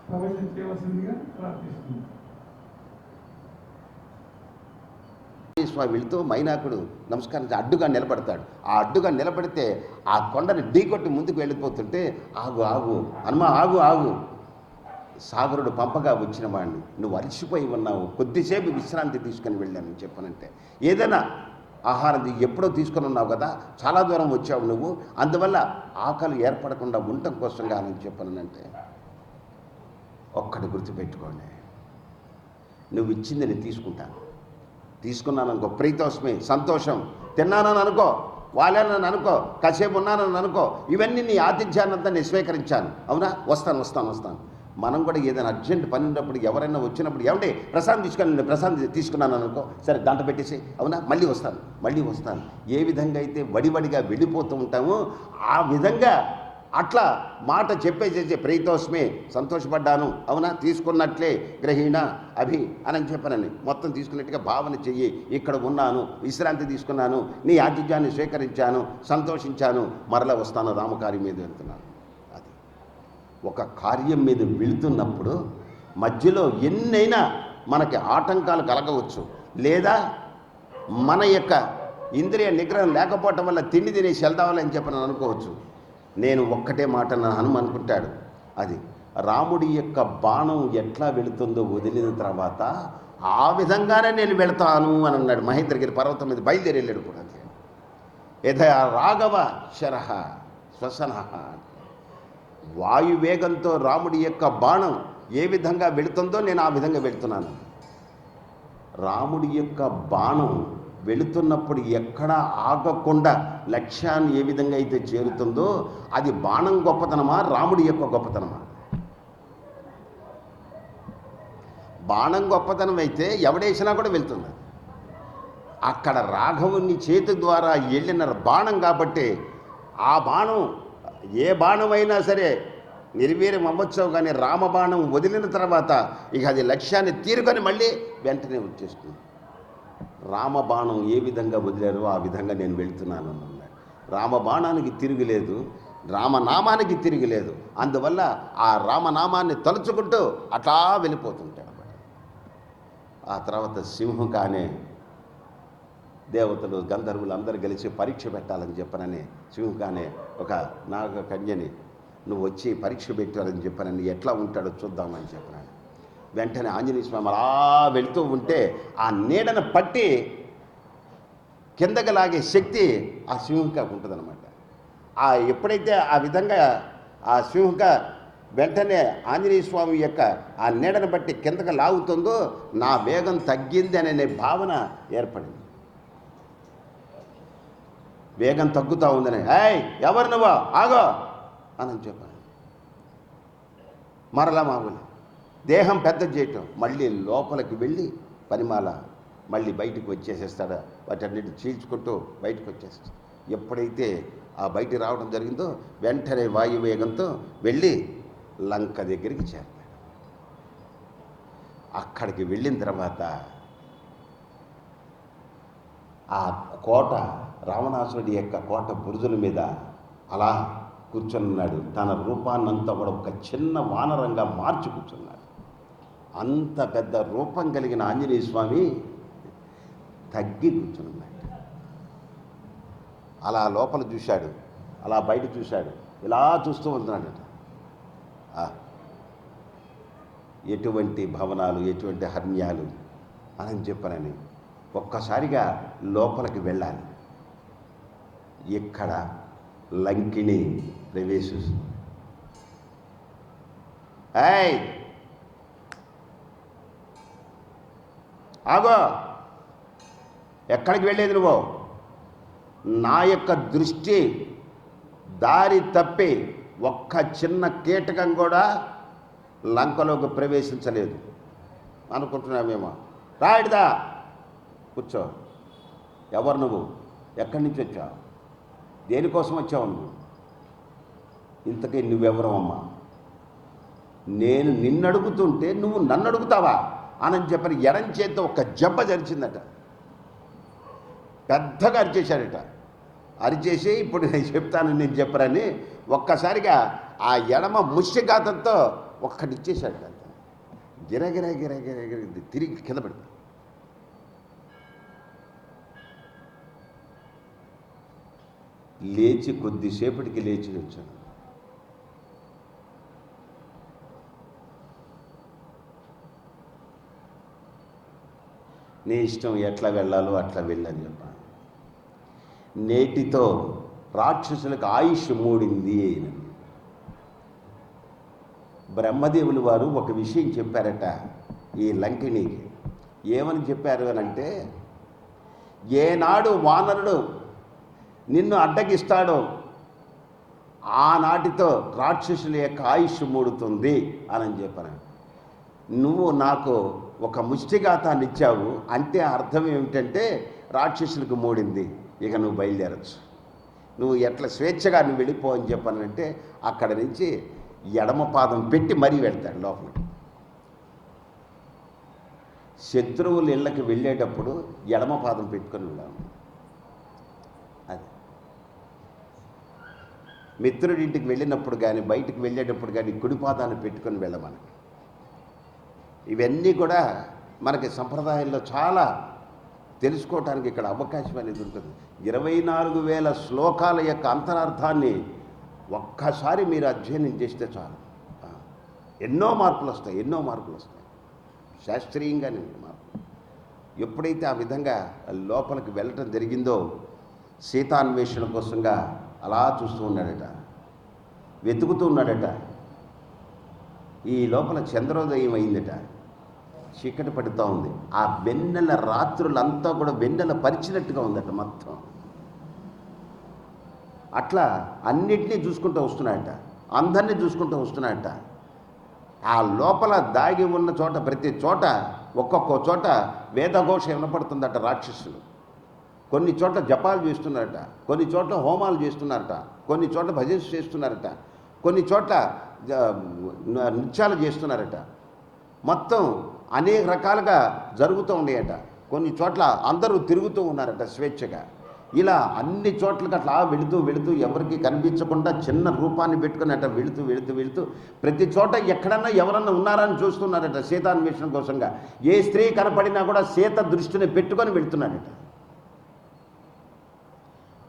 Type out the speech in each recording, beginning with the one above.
ప్రవచనం చేయవలసిందిగా ప్రార్థిస్తున్నాను. స్వామి వెళుతూ మైనాకుడు నమస్కారం అడ్డుగా నిలబడతాడు. ఆ అడ్డుగా నిలబడితే ఆ కొండని ఢీకొట్టి ముందుకు వెళ్ళిపోతుంటే, ఆగు ఆగు హనుమా, ఆగు ఆగు, సాగరుడు పంపగా వచ్చిన వాడిని, నువ్వు అలసిపోయి ఉన్నావు, కొద్దిసేపు విశ్రాంతి తీసుకొని వెళ్ళానని చెప్పనంటే, ఏదైనా ఆహారం ఎప్పుడో తీసుకొని ఉన్నావు కదా, చాలా దూరం వచ్చావు నువ్వు, అందువల్ల ఆకలి ఏర్పడకుండా ఉండటం కోసం కానని చెప్పనంటే, ఒక్కటి గుర్తుపెట్టుకోండి, నువ్వు ఇచ్చింది నేను తీసుకున్నాను అనుకో, ప్రీతోస్మి, సంతోషం, తిన్నానని అనుకో, వాళ్ళని అనుకో, కాసేపు ఉన్నానని అనుకో, ఇవన్నీ నీ ఆతిథ్యాన్నంతా నేను స్వీకరించాను, అవునా, వస్తాను. మనం కూడా ఏదైనా అర్జెంట్ పని ఉన్నప్పుడు ఎవరైనా వచ్చినప్పుడు, ఏమంటే ప్రసాదం తీసుకున్నాను అనుకో, సరే దాంట్లో పెట్టేసి, అవునా, మళ్ళీ వస్తాను. ఏ విధంగా అయితే వడివడిగా వెళ్ళిపోతూ ఉంటామో ఆ విధంగా అట్లా మాట చెప్పేసేసే, ప్రీతోస్మే, సంతోషపడ్డాను, అవునా, తీసుకున్నట్లే, గ్రహీణ అభి అని చెప్పనని మొత్తం తీసుకున్నట్టుగా భావన చెయ్యి, ఇక్కడ ఉన్నాను, విశ్రాంతి తీసుకున్నాను, నీ ఆతిథ్యాన్ని స్వీకరించాను, సంతోషించాను, మరలా వస్తాను, రామకార్యం మీద వెళ్తున్నాను. అది ఒక కార్యం మీద వెళుతున్నప్పుడు మధ్యలో ఎన్నైనా మనకి ఆటంకాలు కలగవచ్చు, లేదా మన యొక్క ఇంద్రియ నిగ్రహం లేకపోవటం వల్ల తిండి తినేసి వెళ్దామని చెప్పని అనుకోవచ్చు. నేను ఒక్కటే మాట నా హనుమ అనుకుంటాడు, అది రాముడి యొక్క బాణం ఎట్లా వెళుతుందో వదిలిన తర్వాత ఆ విధంగానే నేను వెళతాను అని అన్నాడు. మహేంద్రగిరి పర్వతం మీద బయలుదేరి వెళ్ళాడు కూడా. యథా రాఘవ శరహ శ్వసన, వాయువేగంతో రాముడి యొక్క బాణం ఏ విధంగా వెళుతుందో నేను ఆ విధంగా వెళుతున్నాను. రాముడి యొక్క బాణం వెళుతున్నప్పుడు ఎక్కడా ఆగకుండా లక్ష్యాన్ని ఏ విధంగా అయితే చేరుతుందో, అది బాణం గొప్పతనమా, రాముడి యొక్క గొప్పతనమా? బాణం గొప్పతనం అయితే ఎవడేసినా కూడా వెళ్తుంది. అక్కడ రాఘవుని చేతి ద్వారా వెళ్ళిన బాణం కాబట్టి, ఆ బాణం ఏ బాణమైనా సరే నిర్వీర్యం అవ్వచ్చు, కానీ రామబాణం వదిలిన తర్వాత ఇక అది లక్ష్యాన్ని తీరుకొని మళ్ళీ వెంటనే వచ్చేస్తుంది. రామబాణం ఏ విధంగా వదిలారో ఆ విధంగా నేను వెళ్తున్నాను అన్నాడు. రామబాణానికి తిరుగులేదు, రామనామానికి తిరుగులేదు. అందువల్ల ఆ రామనామాన్ని తలుచుకుంటూ అట్లా వెళ్ళిపోతుంటాడు అన్నమాట. ఆ తర్వాత సింహం కానే దేవతలు గంధర్వులు అందరూ కలిసి పరీక్ష పెట్టాలని చెప్పనని సింహకానే ఒక నాగ కన్యని, నువ్వు వచ్చి పరీక్ష పెట్టాలని చెప్పనని, ఎట్లా ఉంటాడో చూద్దామని చెప్పినాను. వెంటనే ఆంజనేయ స్వామి అలా వెళుతూ ఉంటే ఆ నీడను పట్టి కిందకి లాగే శక్తి ఆ సింహంకి ఉంటుందన్నమాట. ఎప్పుడైతే ఆ విధంగా ఆ సింహక వెంటనే ఆంజనేయ స్వామి యొక్క ఆ నీడను బట్టి కిందకి లాగుతుందో, నా వేగం తగ్గింది అనే భావన ఏర్పడింది. వేగం తగ్గుతూ ఉందని, ఏయ్ ఎవరు నువ్వు, ఆగో అని చెప్పాను. మరలా మామూలు దేహం పెద్ద చేయటం, మళ్ళీ లోపలికి వెళ్ళి పరిమాల మళ్ళీ బయటకు వచ్చేసేస్తాడు. వాటన్నిటి చీల్చుకుంటూ బయటకు వచ్చేస్తాడు. ఎప్పుడైతే ఆ బయటికి రావడం జరిగిందో వెంటనే వాయువేగంతో వెళ్ళి లంక దగ్గరికి చేరుతాడు. అక్కడికి వెళ్ళిన తర్వాత ఆ కోట, రావణాసురుడి యొక్క కోట బురుజుల మీద అలా కూర్చున్నాడు. తన రూపాన్నంతా కూడా ఒక చిన్న వానరంగా మార్చి కూర్చున్నాడు. అంత పెద్ద రూపం కలిగిన ఆంజనేయ స్వామి తగ్గి కూర్చున్నాడు. అలా లోపల చూశాడు, అలా బయట చూశాడు, ఇలా చూస్తూ ఉంటున్నాడట. ఎటువంటి భవనాలు, ఎటువంటి హర్మ్యాలు అని చెప్పనని ఒక్కసారిగా లోపలికి వెళ్ళాలి. ఇక్కడ లంకిని ప్రవేశిస్తుంది. ఏయ్ ఆగో, ఎక్కడికి వెళ్ళేది నువ్వు? నా యొక్క దృష్టి దారి తప్పి ఒక్క చిన్న కీటకం కూడా లంకలోకి ప్రవేశించలేదు అనుకుంటున్నామేమో. రాయిడ్దా, కూర్చో. ఎవరు నువ్వు? ఎక్కడి నుంచి వచ్చావు? దేనికోసం వచ్చావు నువ్వు? ఇంతకీ నువ్వెవరమ్మా? నేను నిన్ను అడుగుతుంటే నువ్వు నన్ను అడుగుతావా అని చెప్పని ఎడం చేత ఒక జబ్బ జరిచిందట. పెద్దగా అరిచేశాడట. అరిచేసి ఇప్పుడు నేను చెప్తాను, నేను చెప్పరని ఒక్కసారిగా ఆ ఎడమ ముష్టిఘాతంతో ఒక్కటిచ్చేశాడు అంత గిరగిర గిరగిర గిర తిరిగి కింద పడి లేచి కొద్దిసేపటికి లేచి వచ్చాను. నీ ఇష్టం, ఎట్లా వెళ్ళాలో అట్లా వెళ్ళని చెప్పాను. నేటితో రాక్షసులకు ఆయుష్ మూడింది. బ్రహ్మదేవులు వారు ఒక విషయం చెప్పారట ఈ లంకిణికి. ఏమని చెప్పారు అని అంటే, ఏనాడు వానరుడు నిన్ను అడ్డగిస్తాడో ఆనాటితో రాక్షసుల యొక్క ఆయుష్ మూడుతుంది అని చెప్పాను. నువ్వు నాకు ఒక ముష్టిఘాతాన్ని ఇచ్చావు అంటే అర్థం ఏమిటంటే రాక్షసులకు మూడింది, ఇక నువ్వు బయలుదేరచ్చు, నువ్వు ఎట్లా స్వేచ్ఛగా నువ్వు వెళ్ళిపో అని చెప్పానంటే అక్కడ నుంచి ఎడమ పాదం పెట్టి మరీ వెళ్తాడు లోపలికి. శత్రువుల ఇళ్ళకి వెళ్ళేటప్పుడు ఎడమ పాదం పెట్టుకొని వెళ్ళాము. అది మిత్రుడింటికి వెళ్ళినప్పుడు కానీ బయటికి వెళ్ళేటప్పుడు కానీ కుడి పాదాన్ని పెట్టుకొని వెళ్ళమని. ఇవన్నీ కూడా మనకి సంప్రదాయంలో చాలా తెలుసుకోవటానికి ఇక్కడ అవకాశం అనేది ఉంటుంది. 24,000 శ్లోకాల యొక్క అంతరార్థాన్ని ఒక్కసారి మీరు అధ్యయనం చేస్తే చాలు, ఎన్నో మార్పులు వస్తాయి, ఎన్నో మార్పులు వస్తాయి. శాస్త్రీయంగానే మార్పులు. ఎప్పుడైతే ఆ విధంగా లోపలికి వెళ్ళటం జరిగిందో సీతాన్వేషణ కోసంగా అలా చూస్తూ ఉన్నాడట, వెతుకుతూ ఉన్నాడట. ఈ లోపల చంద్రోదయం అయిందట, చీకటి పడుతూ ఉంది. ఆ వెన్నెల రాత్రులంతా కూడా వెన్నెల పరిచినట్టుగా ఉందట మొత్తం. అట్లా అన్నిటినీ చూసుకుంటూ వస్తున్నాడట, అందరినీ చూసుకుంటూ వస్తున్నాడట. ఆ లోపల దాగి ఉన్న చోట ప్రతి చోట ఒక్కొక్క చోట వేదఘోష వినపడుతుందట. రాక్షసులు కొన్ని చోట్ల జపాలు చేస్తున్నారట, కొన్ని చోట్ల హోమాలు చేస్తున్నారట, కొన్ని చోట్ల భజన చేస్తున్నారట, కొన్ని చోట్ల నృత్యాలు చేస్తున్నారట. మొత్తం అనేక రకాలుగా జరుగుతూ ఉన్నాయట. కొన్ని చోట్ల అందరూ తిరుగుతూ ఉన్నారట స్వేచ్ఛగా. ఇలా అన్ని చోట్లకి అట్లా వెళుతూ వెళుతూ ఎవరికి కనిపించకుండా చిన్న రూపాన్ని పెట్టుకుని అట్లా వెళుతూ వెళుతూ వెళుతూ ప్రతి చోట ఎక్కడన్నా ఎవరన్నా ఉన్నారని చూస్తున్నారట సీతాన్వేషణ కోసంగా. ఏ స్త్రీ కనపడినా కూడా సీత దృష్టిని పెట్టుకొని వెళుతున్నాడట.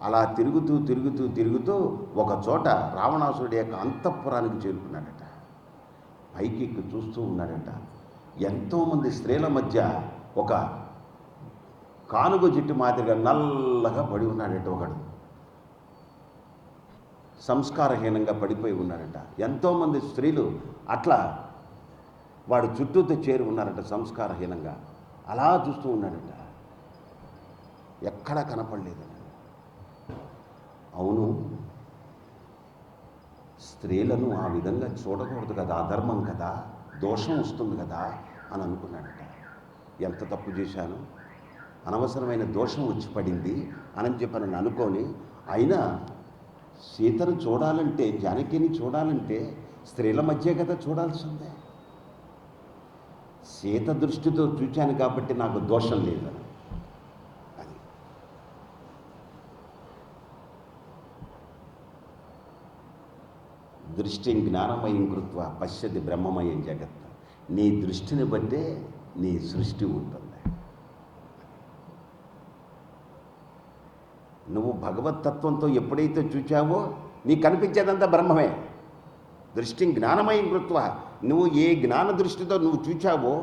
అలా తిరుగుతూ తిరుగుతూ తిరుగుతూ ఒక చోట రావణాసురుడి యొక్క అంతఃపురానికి చేరుకున్నాడట. పైకి చూస్తూ ఉన్నాడట. ఎంతోమంది స్త్రీల మధ్య ఒక కానుగ చెట్టు మాదిరిగా నల్లగా పడి ఉన్నాడట. ఒకడు సంస్కారహీనంగా పడిపోయి ఉన్నాడట. ఎంతోమంది స్త్రీలు అట్లా వాడు చుట్టూతో చేరి ఉన్నారట సంస్కారహీనంగా. అలా చూస్తూ ఉన్నాడట, ఎక్కడా కనపడలేదని. అవును, స్త్రీలను ఆ విధంగా చూడకూడదు కదా, అధర్మం కదా, దోషం వస్తుంది కదా అని అనుకున్నాడట. ఎంత తప్పు చేశాను, అనవసరమైన దోషం వచ్చి పడింది అని చెప్పని అనుకొని, అయినా సీతను చూడాలంటే, జానకిని చూడాలంటే స్త్రీల మధ్య కదా చూడాల్సిందే. సీత దృష్టితో చూశాను కాబట్టి నాకు దోషం లేదని. అది దృష్టి జ్ఞానమయం కృత్వ పశ్యతి బ్రహ్మమయం జగత్. నీ దృష్టిని బట్టే నీ సృష్టి ఉంటుంది. నువ్వు భగవత్తత్వంతో ఎప్పుడైతే చూచావో నీకు కనిపించేదంతా బ్రహ్మమే. దృష్టి జ్ఞానమయం కృత్వ, నువ్వు ఏ జ్ఞాన దృష్టితో నువ్వు చూచావో,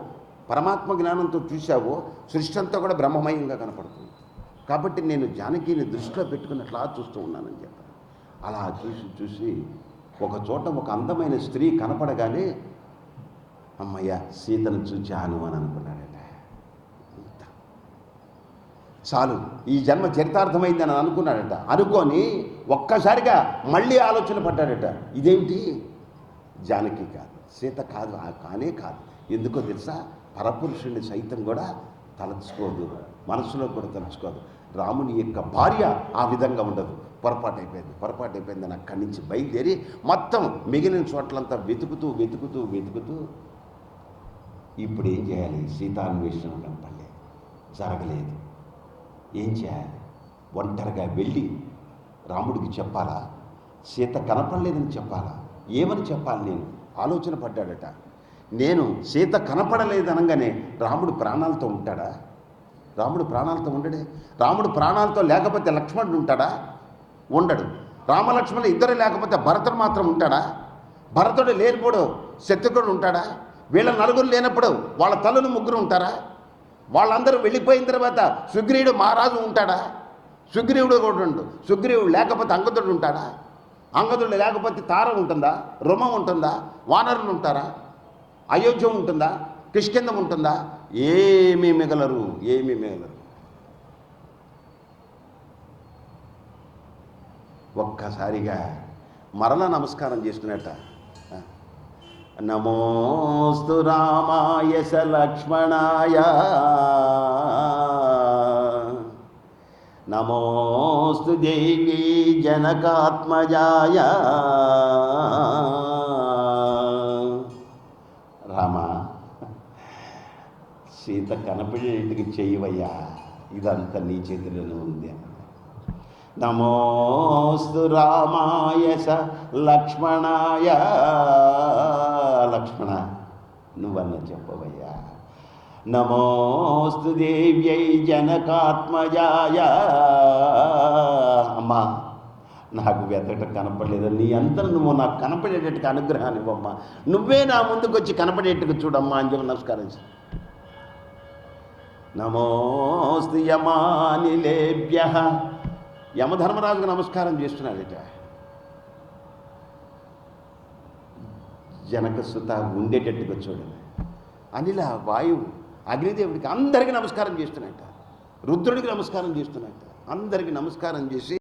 పరమాత్మ జ్ఞానంతో చూశావో, సృష్టి అంతా కూడా బ్రహ్మమయంగా కనపడుతుంది. కాబట్టి నేను జానకిని దృష్టిలో పెట్టుకున్నట్లా చూస్తూ ఉన్నానని చెప్పాను. అలా చూసి చూసి ఒక చోట ఒక అందమైన స్త్రీ కనపడగానే అమ్మయ్య సీతను చూచాను అని అనుకున్నాడట. చాలు, ఈ జన్మ చరితార్థమైందని అనుకున్నాడట. అనుకొని ఒక్కసారిగా మళ్ళీ ఆలోచన పడ్డాడట. ఇదేమిటి, జానకి కాదు, సీత కాదు, కానే కాదు. ఎందుకో తెలుసా, పరపురుషుడిని సైతం కూడా తలుచుకోదు, మనసులో కూడా తలుచుకోదు. రాముని యొక్క భార్య ఆ విధంగా ఉండదు. పొరపాటు అయిపోయిందని అక్కడి నుంచి బయలుదేరి మొత్తం మిగిలిన చోట్లంతా వెతుకుతూ వెతుకుతూ వెతుకుతూ ఇప్పుడు ఏం చేయాలి, సీతాన్వేషణ కనపడలేదు, జరగలేదు. ఏం చేయాలి, ఒంటరిగా వెళ్ళి రాముడికి చెప్పాలా, సీత కనపడలేదని చెప్పాలా, ఏమని చెప్పాలి నేను ఆలోచన పడ్డాడట. నేను సీత కనపడలేదనగానే రాముడు ప్రాణాలతో ఉంటాడా? రాముడు ప్రాణాలతో ఉండడే. రాముడు ప్రాణాలతో లేకపోతే లక్ష్మణుడు ఉంటాడా? ఉండడు. రామలక్ష్మణులు ఇద్దరు లేకపోతే భరతుడు మాత్రం ఉంటాడా? భరతుడు లేనిపోడు శత్రుఘ్నుడు ఉంటాడా? వీళ్ళ నలుగురు లేనప్పుడు వాళ్ళ తల్లులు ముగ్గురు ఉంటారా? వాళ్ళందరూ వెళ్ళిపోయిన తర్వాత సుగ్రీవుడు మహారాజు ఉంటాడా? సుగ్రీవుడు కూడా ఉండు. సుగ్రీవుడు లేకపోతే అంగదుడు ఉంటాడా? అంగదుడు లేకపోతే తార ఉంటుందా? రుమం ఉంటుందా? వానరులు ఉంటారా? అయోధ్య ఉంటుందా? కిష్కింధం ఉంటుందా? ఏమీ మిగలరు. ఒక్కసారిగా మరలా నమస్కారం చేసుకునేట. నమోస్తు రామాయ స లక్ష్మణాయ, నమోస్తు దేవీ జనకాత్మజాయ. రామా, సీత కనపడేటికి చెయ్యవయ్యా, ఇదంతా నీ చేతిలోనే ఉంది. నమోస్తు రామాయ స లక్ష్మణాయ. లక్ష్మణ, నువ్వన్న చెప్పవయ్యా. నమోస్తు దేవ్యై జనకాత్మజాయ. అమ్మా, నాకు వెతకట కనపడలేదు, నీ అంతా నువ్వు నాకు కనపడేటట్టుగా అనుగ్రహాన్ని ఇవ్వమ్మా. నువ్వే నా ముందుకు వచ్చి కనపడేట్టుగా చూడమ్మా అని చెప్పి నమస్కరించి. నమోస్తు యమానిలేభ్య. యమధర్మరాజుకు నమస్కారం చేస్తున్నాడట. జనకసుత ఉండేటట్టుగా చూడండి. అనిల, వాయువు, అగ్నిదేవుడికి అందరికీ నమస్కారం చేస్తున్నట్ట. రుద్రుడికి నమస్కారం చేస్తున్నట్ట. అందరికీ నమస్కారం చేసి